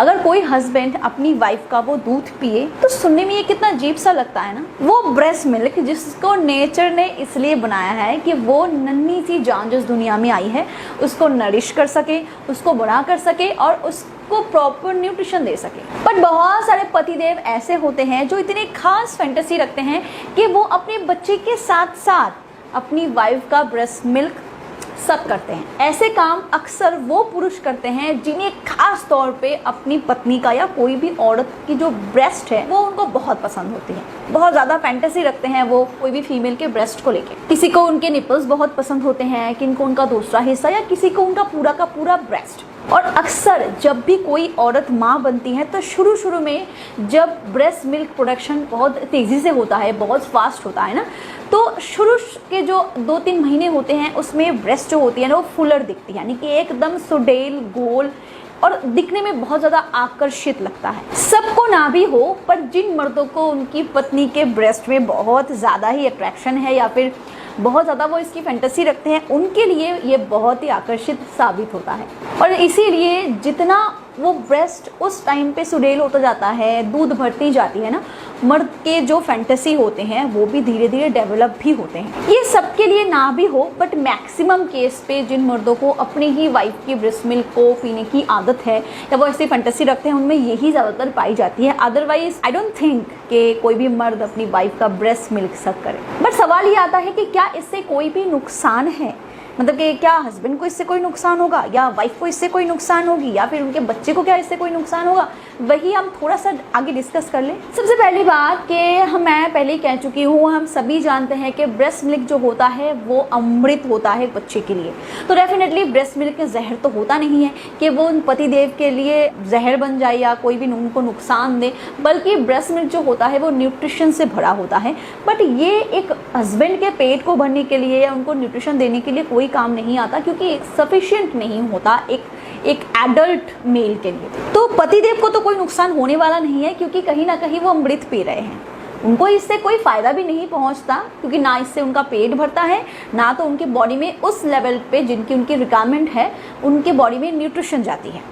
अगर कोई हस्बैंड अपनी वाइफ का वो दूध पिए तो सुनने में ये कितना अजीब सा लगता है ना। वो ब्रेस्ट मिल्क जिसको नेचर ने इसलिए बनाया है कि वो नन्ही सी जान जिस दुनिया में आई है उसको नरिश कर सके, उसको बड़ा कर सके और उसको प्रॉपर न्यूट्रिशन दे सके। बट बहुत सारे पतिदेव ऐसे होते हैं जो इतने खास फैंटेसी रखते हैं कि वो अपने बच्चे के साथ साथ अपनी वाइफ का ब्रेस्ट मिल्क सब करते हैं। ऐसे काम अक्सर वो पुरुष करते हैं जिन्हें खास तौर पे अपनी पत्नी का या कोई भी औरत की जो ब्रेस्ट है वो उनको बहुत पसंद होती है। बहुत ज़्यादा फैंटेसी रखते हैं वो कोई भी फीमेल के ब्रेस्ट को लेके। किसी को उनके निपल्स बहुत पसंद होते हैं, किनको उनका दूसरा हिस्सा या किसी को उनका पूरा का पूरा ब्रेस्ट। और अक्सर जब भी कोई औरत माँ बनती है तो शुरू में जब ब्रेस्ट मिल्क प्रोडक्शन बहुत तेज़ी से होता है, बहुत फास्ट होता है ना, तो शुरू के जो 2-3 महीने होते हैं उसमें ब्रेस्ट जो होती है ना वो फुलर दिखती है, यानी कि एकदम सुडेल गोल और दिखने में बहुत ज़्यादा आकर्षित लगता है। सबको ना भी हो, पर जिन मर्दों को उनकी पत्नी के ब्रेस्ट में बहुत ज़्यादा ही अट्रैक्शन है या फिर बहुत ज़्यादा वो इसकी फैंटेसी रखते हैं, उनके लिए ये बहुत ही आकर्षित साबित होता है। और इसीलिए जितना वो ब्रेस्ट उस टाइम पे सुडेल होता जाता है, दूध भरती जाती है ना, मर्द के जो फैंटेसी होते हैं वो भी धीरे धीरे डेवलप भी होते हैं। ये सबके लिए ना भी हो, बट मैक्सिमम केस पे जिन मर्दों को अपनी ही वाइफ की ब्रेस्ट मिल्क को पीने की आदत है या वो ऐसी फैंटेसी रखते हैं, उनमें यही ज़्यादातर पाई जाती है। अदरवाइज आई डोंट थिंक कि कोई भी मर्द अपनी वाइफ का ब्रेस्ट मिल्क सक करे। बट सवाल ये आता है कि क्या इससे कोई भी नुकसान है, मतलब कि क्या हस्बैंड को इससे कोई नुकसान होगा या वाइफ को इससे कोई नुकसान होगी या फिर उनके बच्चे को क्या इससे कोई नुकसान होगा, वही हम थोड़ा सा आगे डिस्कस कर लें। सबसे पहली बात कि मैं पहले ही कह चुकी हूँ, हम सभी जानते हैं कि ब्रेस्ट मिल्क जो होता है वो अमृत होता है बच्चे के लिए। तो डेफिनेटली ब्रेस्ट मिल्क में जहर तो होता नहीं है कि वो उन पतिदेव के लिए जहर बन जाए या कोई भी उनको नुकसान दे, बल्कि ब्रेस्ट मिल्क जो होता है वो न्यूट्रिशन से भरा होता है। बट ये एक हस्बैंड के पेट को भरने के लिए या उनको न्यूट्रिशन देने के लिए कोई काम नहीं आता, क्योंकि सफिशिएंट नहीं होता एक एडल्ट मेल के लिए। तो पतिदेव को तो कोई नुकसान होने वाला नहीं है, क्योंकि कहीं ना कहीं वो अमृत पी रहे हैं। उनको इससे कोई फ़ायदा भी नहीं पहुंचता, क्योंकि ना इससे उनका पेट भरता है, ना तो उनके बॉडी में उस लेवल पे जिनकी उनकी रिक्वायरमेंट है उनके बॉडी में न्यूट्रिशन जाती है।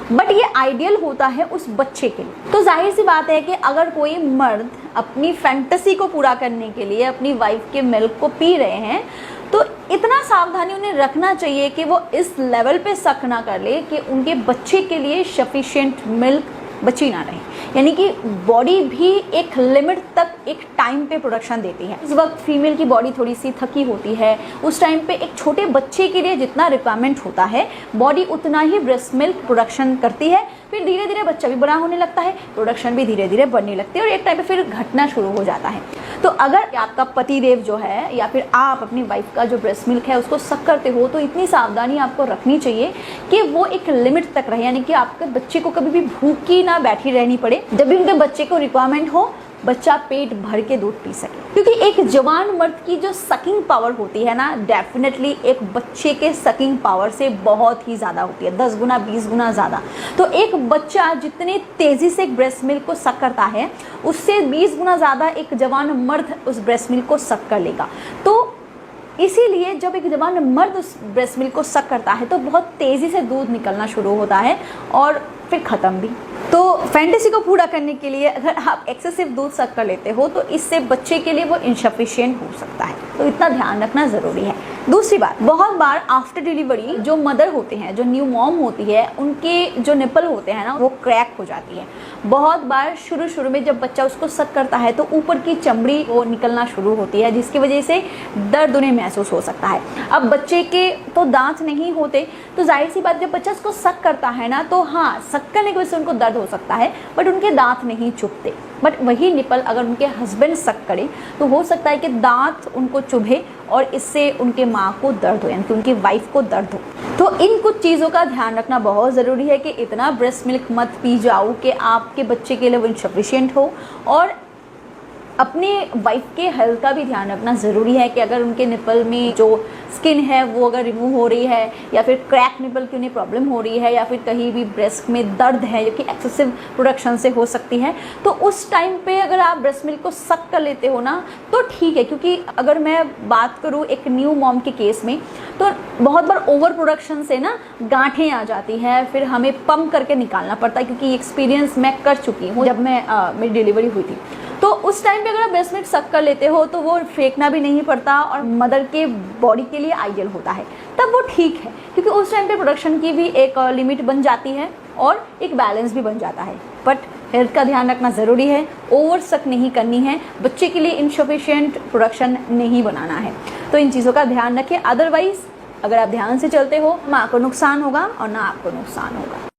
बट ये आइडियल होता है उस बच्चे के लिए। तो जाहिर सी बात है कि अगर कोई मर्द अपनी फैंटेसी को पूरा करने के लिए अपनी वाइफ के मिल्क को पी रहे हैं तो इतना सावधानी उन्हें रखना चाहिए कि वो इस लेवल पे शक ना कर ले कि उनके बच्चे के लिए सफिशिएंट मिल्क बची ना रहे। यानी कि बॉडी भी एक लिमिट तक एक टाइम पे प्रोडक्शन देती है। इस वक्त फीमेल की बॉडी थोड़ी सी थकी होती है, उस टाइम पे एक छोटे बच्चे के लिए जितना रिक्वायरमेंट होता है बॉडी उतना ही ब्रेस्ट मिल्क प्रोडक्शन करती है। फिर धीरे धीरे बच्चा भी बड़ा होने लगता है, प्रोडक्शन भी धीरे धीरे बढ़ने लगती है और एक टाइम पे फिर घटना शुरू हो जाता है। तो अगर आपका पतिदेव जो है या फिर आप अपनी वाइफ का जो ब्रेस्ट मिल्क है उसको सक करते हो तो इतनी सावधानी आपको रखनी चाहिए कि वो एक लिमिट तक रहे, यानी कि आपके बच्चे को कभी भी भूखी ना बैठी रहनी पड़े। जब भी उनके बच्चे को रिक्वायरमेंट हो बच्चा पेट भर के दूध पी सके, क्योंकि एक जवान मर्द की जो सकिंग पावर होती है ना, डेफिनेटली एक बच्चे के सकिंग पावर से बहुत ही ज़्यादा होती है, 10 गुना 20 गुना ज़्यादा। तो एक बच्चा जितने तेज़ी से एक ब्रेस्ट मिल्क को सक करता है उससे 20 गुना ज़्यादा एक जवान मर्द उस ब्रेस्ट मिल्क को सक कर लेगा। तो इसीलिए जब एक जवान मर्द उस ब्रेस्ट मिल्क को सक करता है तो बहुत तेज़ी से दूध निकलना शुरू होता है और फिर ख़त्म भी। तो फैंटेसी को पूरा करने के लिए अगर आप एक्सेसिव दूध सक कर लेते हो तो इससे बच्चे के लिए वो इनसफिशिएंट हो सकता है, तो इतना ध्यान रखना ज़रूरी है। दूसरी बात, बहुत बार आफ्टर डिलीवरी जो मदर होते हैं, जो न्यू मॉम होती है, उनके जो निपल होते हैं ना वो क्रैक हो जाती है। बहुत बार शुरू में जब बच्चा उसको सक करता है तो ऊपर की चमड़ी वो निकलना शुरू होती है, जिसकी वजह से दर्द उन्हें महसूस हो सकता है। अब बच्चे के तो दांत नहीं होते, तो जाहिर सी बात जब बच्चा उसको सक करता है ना तो हाँ, सक करने की वजह से उनको दर्द हो सकता है, बट उनके दांत नहीं चुभते। बट वही निपल अगर उनके हस्बैंड सक करे तो हो सकता है कि दांत उनको चुभे और इससे उनके माँ को दर्द हो, यानी कि उनकी वाइफ को दर्द हो। तो इन कुछ चीज़ों का ध्यान रखना बहुत ज़रूरी है कि इतना ब्रेस्ट मिल्क मत पी जाओ कि आपके बच्चे के लिए वो इनसफिशिएंट हो और अपने वाइफ के हेल्थ का भी ध्यान रखना ज़रूरी है कि अगर उनके निपल में जो स्किन है वो अगर रिमूव हो रही है या फिर क्रैक निपल की उन्हें प्रॉब्लम हो रही है या फिर कहीं भी ब्रेस्ट में दर्द है जो कि एक्सेसिव प्रोडक्शन से हो सकती है, तो उस टाइम पे अगर आप ब्रेस्ट मिल्क को सक कर लेते हो ना तो ठीक है। क्योंकि अगर मैं बात करूँ एक न्यू मॉम के केस में, तो बहुत बार ओवर प्रोडक्शन से ना गांठें आ जाती हैं, फिर हमें पंप करके निकालना पड़ता है, क्योंकि एक्सपीरियंस मैं कर चुकी हूँ जब मेरी डिलीवरी हुई थी। तो उस टाइम पे अगर आप ब्रेस्ट मिल्क सक कर लेते हो तो वो फेंकना भी नहीं पड़ता और मदर के बॉडी के लिए आइडियल होता है, तब वो ठीक है। क्योंकि उस टाइम पे प्रोडक्शन की भी एक लिमिट बन जाती है और एक बैलेंस भी बन जाता है। बट हेल्थ का ध्यान रखना ज़रूरी है, ओवर सक नहीं करनी है, बच्चे के लिए इनसफिशिएंट प्रोडक्शन नहीं बनाना है। तो इन चीज़ों का ध्यान रखें, अदरवाइज अगर आप ध्यान से चलते हो माँ को नुकसान होगा और ना आपको नुकसान होगा।